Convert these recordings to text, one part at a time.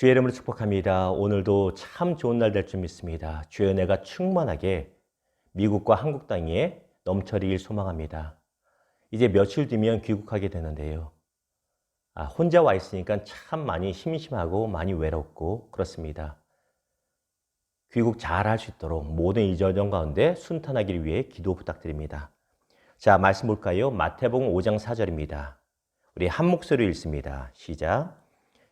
주의 이름으로 축복합니다. 오늘도 참 좋은 날 될 줄 믿습니다. 주의 은혜가 충만하게 미국과 한국 땅에 넘쳐리길 소망합니다. 이제 며칠 뒤면 귀국하게 되는데요. 혼자 와 있으니까 참 많이 심심하고 많이 외롭고 그렇습니다. 귀국 잘 할 수 있도록 모든 이전 가운데 순탄하기를 위해 기도 부탁드립니다. 자, 말씀 볼까요? 마태복음 5장 4절입니다. 우리 한 목소리로 읽습니다. 시작.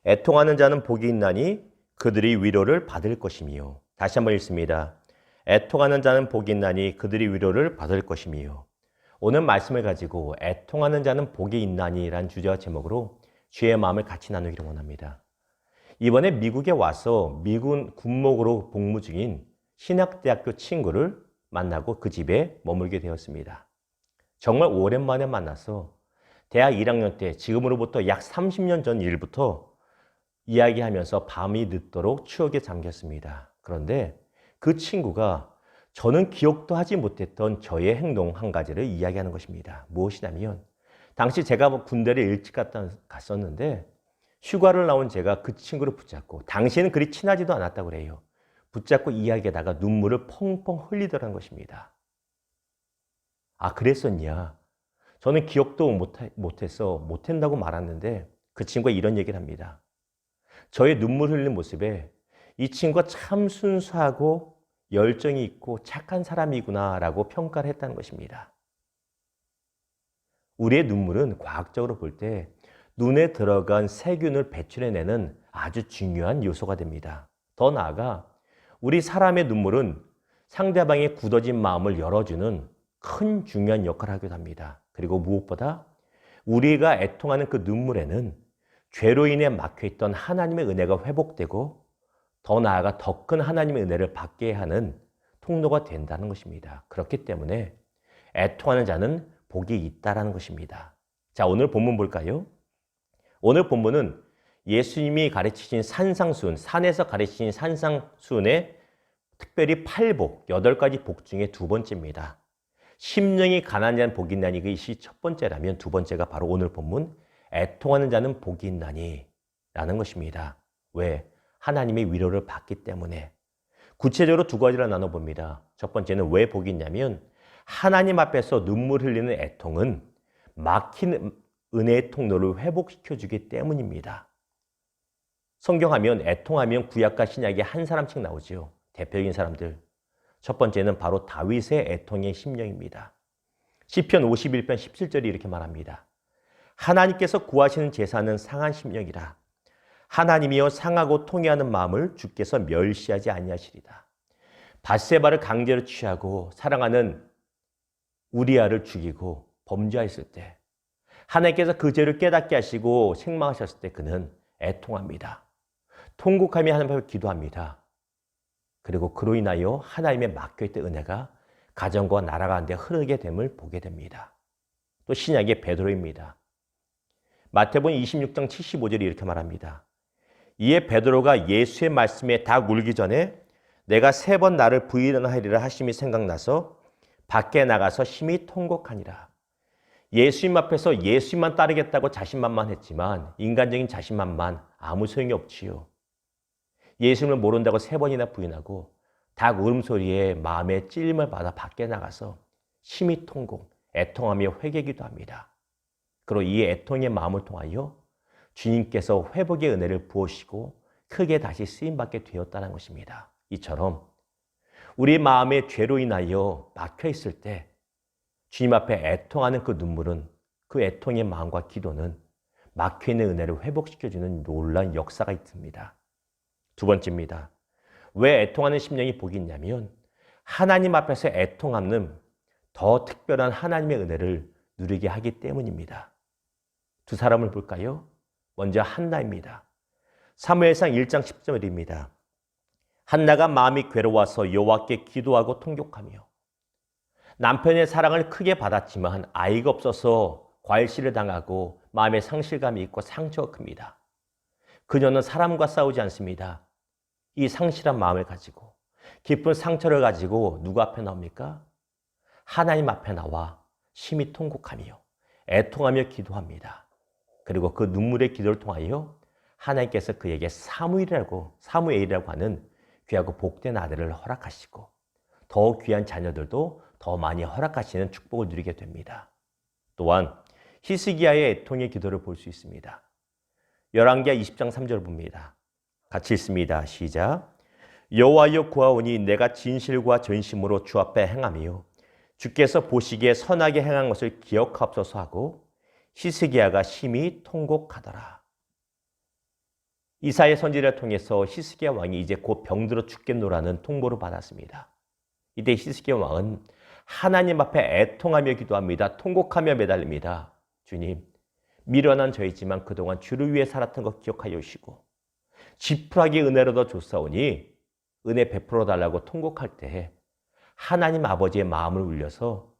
애통하는 자는 복이 있나니 그들이 위로를 받을 것이며. 다시 한번 읽습니다. 애통하는 자는 복이 있나니 그들이 위로를 받을 것이며. 오늘 말씀을 가지고 애통하는 자는 복이 있나니 라는 주제와 제목으로 주의 마음을 같이 나누기를 원합니다. 이번에 미국에 와서 미군 군목으로 복무 중인 신학대학교 친구를 만나고 그 집에 머물게 되었습니다. 정말 오랜만에 만나서 대학 1학년 때 지금으로부터 약 30년 전 일부터 이야기하면서 밤이 늦도록 추억에 잠겼습니다. 그런데 그 친구가 저는 기억도 하지 못했던 저의 행동 한 가지를 이야기하는 것입니다. 무엇이냐면 당시 제가 군대를 일찍 갔었는데 휴가를 나온 제가 그 친구를 붙잡고 당시에는 그리 친하지도 않았다고 그래요. 붙잡고 이야기하다가 눈물을 펑펑 흘리더라는 것입니다. 그랬었냐? 저는 기억도 못한다고 말았는데 그 친구가 이런 얘기를 합니다. 저의 눈물 흘리는 모습에 이 친구가 참 순수하고 열정이 있고 착한 사람이구나 라고 평가를 했다는 것입니다. 우리의 눈물은 과학적으로 볼 때 눈에 들어간 세균을 배출해내는 아주 중요한 요소가 됩니다. 더 나아가 우리 사람의 눈물은 상대방의 굳어진 마음을 열어주는 큰 중요한 역할을 하기도 합니다. 그리고 무엇보다 우리가 애통하는 그 눈물에는 죄로 인해 막혀있던 하나님의 은혜가 회복되고 더 나아가 더 큰 하나님의 은혜를 받게 하는 통로가 된다는 것입니다. 그렇기 때문에 애통하는 자는 복이 있다는 것입니다. 자, 오늘 본문 볼까요? 오늘 본문은 예수님이 가르치신 산상수훈, 산에서 가르치신 산상수훈의 특별히 8복, 8가지 복 중에 두 번째입니다. 심령이 가난한 자는 복이 있나니 그것이 첫 번째라면 두 번째가 바로 오늘 본문 애통하는 자는 복이 있나니 라는 것입니다. 왜? 하나님의 위로를 받기 때문에. 구체적으로 두 가지를 나눠봅니다. 첫 번째는 왜 복이 있냐면 하나님 앞에서 눈물 흘리는 애통은 막힌 은혜의 통로를 회복시켜주기 때문입니다. 성경하면 애통하면 구약과 신약에 한 사람씩 나오죠. 대표적인 사람들. 첫 번째는 바로 다윗의 애통의 심령입니다. 시편 51편 17절이 이렇게 말합니다. 하나님께서 구하시는 제사는 상한 심령이라. 하나님이여 상하고 통회하는 마음을 주께서 멸시하지 아니하시리다. 밧세바를 강제로 취하고 사랑하는 우리아를 죽이고 범죄하였을 때 하나님께서 그 죄를 깨닫게 하시고 책망하셨을 때 그는 애통합니다. 통곡하며 하나님 앞에 기도합니다. 그리고 그로 인하여 하나님의 막혀있던 은혜가 가정과 나라 가운데 흐르게 됨을 보게 됩니다. 또 신약의 베드로입니다. 마태복음 26장 75절이 이렇게 말합니다. 이에 베드로가 예수의 말씀에 다 울기 전에 내가 3번 나를 부인하리라 하심이 생각나서 밖에 나가서 심히 통곡하니라. 예수님 앞에서 예수님만 따르겠다고 자신만만했지만 인간적인 자신만만 아무 소용이 없지요. 예수님을 모른다고 3번이나 부인하고 닭 울음소리에 마음의 찔림을 받아 밖에 나가서 심히 통곡, 애통하며 회개기도 합니다. 그리고 이 애통의 마음을 통하여 주님께서 회복의 은혜를 부으시고 크게 다시 쓰임받게 되었다는 것입니다. 이처럼 우리 마음의 죄로 인하여 막혀있을 때 주님 앞에 애통하는 그 눈물은 그 애통의 마음과 기도는 막혀있는 은혜를 회복시켜주는 놀라운 역사가 있습니다. 두 번째입니다. 왜 애통하는 심령이 복이 있냐면 하나님 앞에서 애통하는 더 특별한 하나님의 은혜를 누리게 하기 때문입니다. 두 사람을 볼까요? 먼저 한나입니다. 사무엘상 1장 10절입니다. 한나가 마음이 괴로워서 여호와께 기도하고 통곡하며 남편의 사랑을 크게 받았지만 아이가 없어서 과일시를 당하고 마음의 상실감이 있고 상처가 큽니다. 그녀는 사람과 싸우지 않습니다. 이 상실한 마음을 가지고 깊은 상처를 가지고 누구 앞에 나옵니까? 하나님 앞에 나와 심히 통곡하며 애통하며 기도합니다. 그리고 그 눈물의 기도를 통하여 하나님께서 그에게 사무엘이라고 하는 귀하고 복된 아들을 허락하시고 더 귀한 자녀들도 더 많이 허락하시는 축복을 누리게 됩니다. 또한 히스기야의 애통의 기도를 볼 수 있습니다. 열왕기하 20장 3절을 봅니다. 같이 읽습니다. 시작. 여호와여 구하오니 내가 진실과 전심으로 주 앞에 행하며 주께서 보시기에 선하게 행한 것을 기억하옵소서 하고 히스기야가 심히 통곡하더라. 이사야 선지자를 통해서 히스기야 왕이 이제 곧 병들어 죽겠노라는 통보를 받았습니다. 이때 히스기야 왕은 하나님 앞에 애통하며 기도합니다. 통곡하며 매달립니다. 주님, 미련한 저이지만 그동안 주를 위해 살았던 것 기억하여 주시고 지푸라기 은혜로도 줬사오니 은혜 베풀어 달라고 통곡할 때 하나님 아버지의 마음을 울려서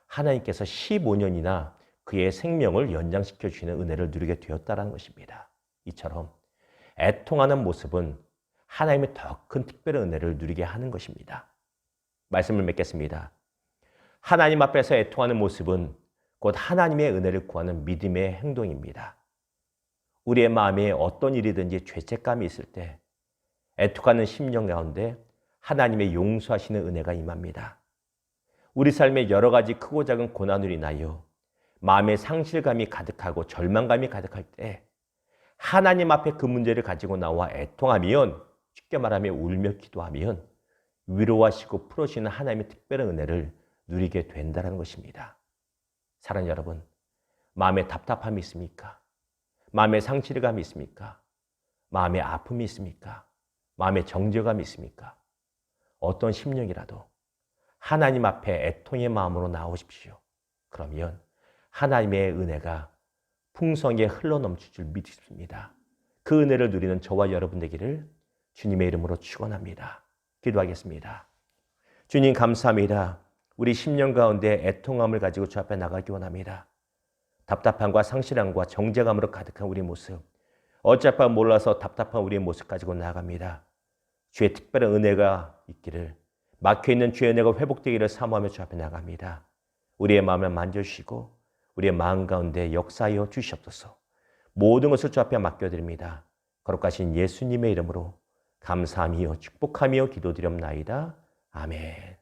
하나님께서 15년이나 그의 생명을 연장시켜 주시는 은혜를 누리게 되었다는 것입니다. 이처럼 애통하는 모습은 하나님의 더 큰 특별한 은혜를 누리게 하는 것입니다. 말씀을 맺겠습니다. 하나님 앞에서 애통하는 모습은 곧 하나님의 은혜를 구하는 믿음의 행동입니다. 우리의 마음에 어떤 일이든지 죄책감이 있을 때 애통하는 심령 가운데 하나님의 용서하시는 은혜가 임합니다. 우리 삶에 여러 가지 크고 작은 고난으로 인하여 마음의 상실감이 가득하고 절망감이 가득할 때 하나님 앞에 그 문제를 가지고 나와 애통하면, 쉽게 말하면 울며 기도하면 위로하시고 풀어주시는 하나님의 특별한 은혜를 누리게 된다는 것입니다. 사랑하는 여러분, 마음에 답답함이 있습니까? 마음에 상실감이 있습니까? 마음에 아픔이 있습니까? 마음에 정죄감이 있습니까? 어떤 심령이라도 하나님 앞에 애통의 마음으로 나오십시오. 그러면 하나님의 은혜가 풍성하게 흘러넘칠 줄 믿습니다. 그 은혜를 누리는 저와 여러분 되기를 주님의 이름으로 축원합니다. 기도하겠습니다. 주님 감사합니다. 우리 심령 가운데 애통함을 가지고 주 앞에 나가기 원합니다. 답답함과 상실함과 정죄감으로 가득한 우리 모습, 어찌할까 몰라서 답답한 우리의 모습 가지고 나아갑니다. 주의 특별한 은혜가 있기를, 막혀있는 주의 은혜가 회복되기를 사모하며 주 앞에 나갑니다. 우리의 마음을 만져주시고 우리의 마음 가운데 역사하여 주시옵소서. 모든 것을 주 앞에 맡겨드립니다. 거룩하신 예수님의 이름으로 감사하며 축복하며 기도드렸나이다. 아멘.